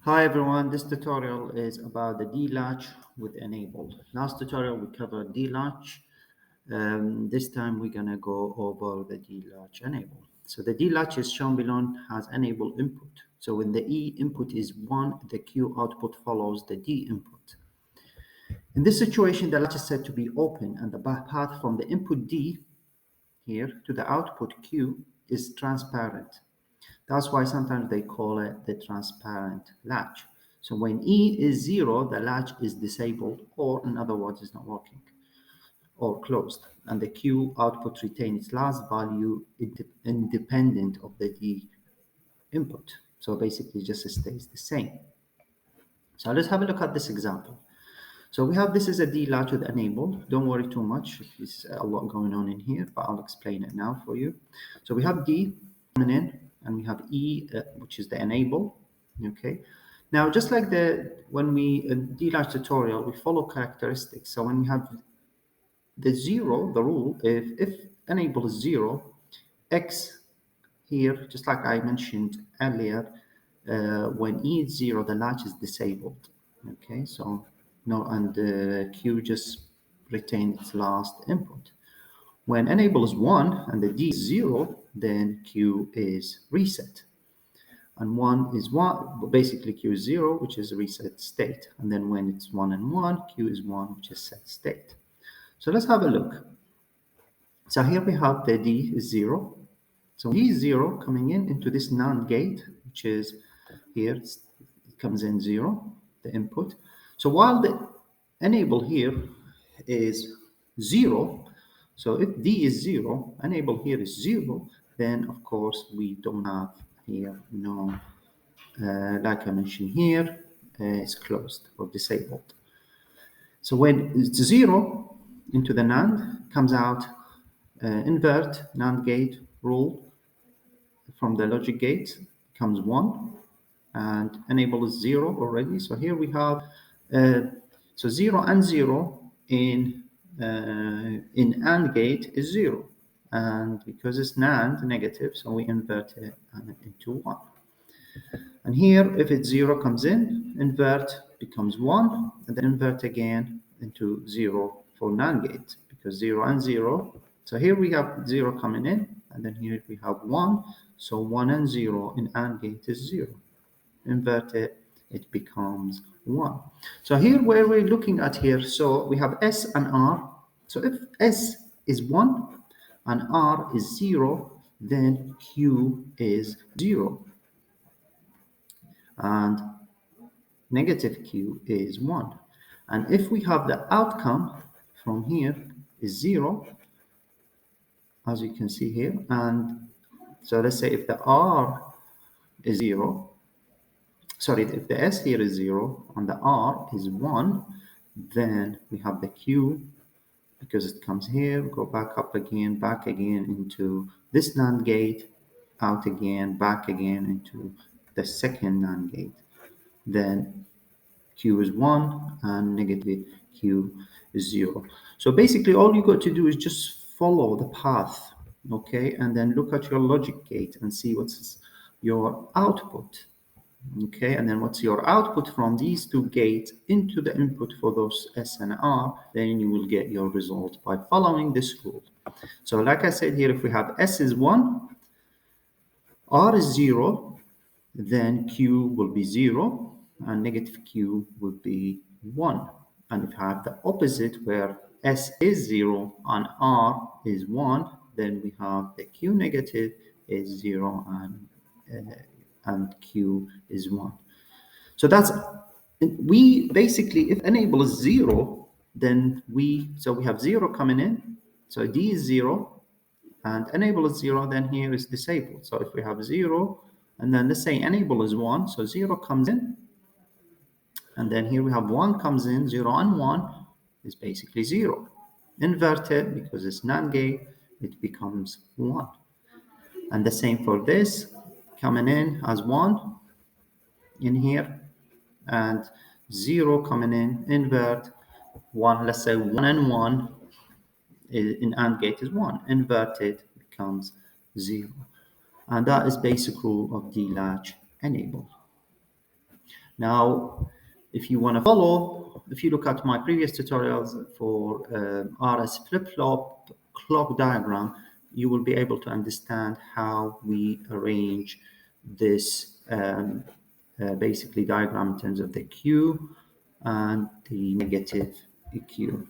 Hi everyone, this tutorial is about the D-latch with enable. Last tutorial we covered D-latch. This time we're gonna go over the D-latch enable. So the D-latch is shown below has enable input. So when the E input is 1, the Q output follows the D input. In this situation, the latch is said to be open and the path from the input D here to the output Q is transparent. That's why sometimes they call it the transparent latch. So when E is 0, the latch is disabled, or in other words, is not working or closed. And the Q output retains its last value independent of the D input. So basically just stays the same. So let's have a look at this example. So we have this is a D latch with enable. Don't worry too much. There's a lot going on in here, but I'll explain it now for you. So we have D coming in, and we have E, which is the enable. Okay. Now, just like when we D latch tutorial, we follow characteristics. So when we have the zero, the rule, if enable is 0, X here, just like I mentioned earlier, when E is 0, the latch is disabled. Okay, so no, and Q just retain its last input. When enable is 1 and the D is 0, then Q is reset. And 1 is 1, basically Q is 0, which is reset state. And then when it's 1 and 1, Q is 1, which is set state. So let's have a look. So here we have the D is 0. So D is 0 coming in into this NAND gate, which is here, it comes in 0, the input. So while the enable here is 0, so if D is 0, enable here is 0, then of course we don't have here, no, like I mentioned here, it's closed or disabled. So when it's 0 into the NAND, comes out invert NAND gate rule from the logic gate comes 1 and enable is 0 already. So here we have so 0 and 0 in AND gate is 0, and because it's NAND negative, so we invert it into 1. And here if it's 0 comes in, invert becomes 1, and then invert again into 0 for NAND gate, because 0 and 0. So here we have 0 coming in, and then here we have 1. So 1 and 0 in AND gate is 0. Invert it, it becomes 1. So here where we're looking at here, so we have S and R. So if S is 1 and R is 0, then Q is 0. And negative Q is 1. And if we have the outcome from here is 0, as you can see here, and so let's say if the R is 0, sorry, if the S here is 0 and the R is 1, then we have the Q, because it comes here, go back up again, back again into this NAND gate, out again, back again into the second NAND gate. Then Q is 1 and negative Q is 0. So basically all you got to do is just follow the path, okay, and then look at your logic gate and see what's your output, okay, and then what's your output from these two gates into the input for those S and R, then you will get your result by following this rule. So like I said here, if we have S is 1, R is 0, then Q will be 0 and negative Q will be 1. And if I have the opposite where S is 0 and R is 1, then we have the Q negative is 0 and Q is 1. So that's, we basically, if enable is 0, then we have 0 coming in. So D is 0 and enable is 0, then here is disabled. So if we have 0, and then let's say enable is 1, so 0 comes in, and then here we have 1 comes in, 0 and 1 is basically 0. Invert it, because it's NAND gate, it becomes 1. And the same for this, coming in as 1 in here, and 0 coming in, invert 1, let's say 1 and 1 in AND gate is 1, inverted becomes 0. And that is basic rule of D-latch enable. Now, if you want to follow, if you look at my previous tutorials for RS flip-flop clock diagram, you will be able to understand how we arrange this basically diagram in terms of the Q and the negative EQ.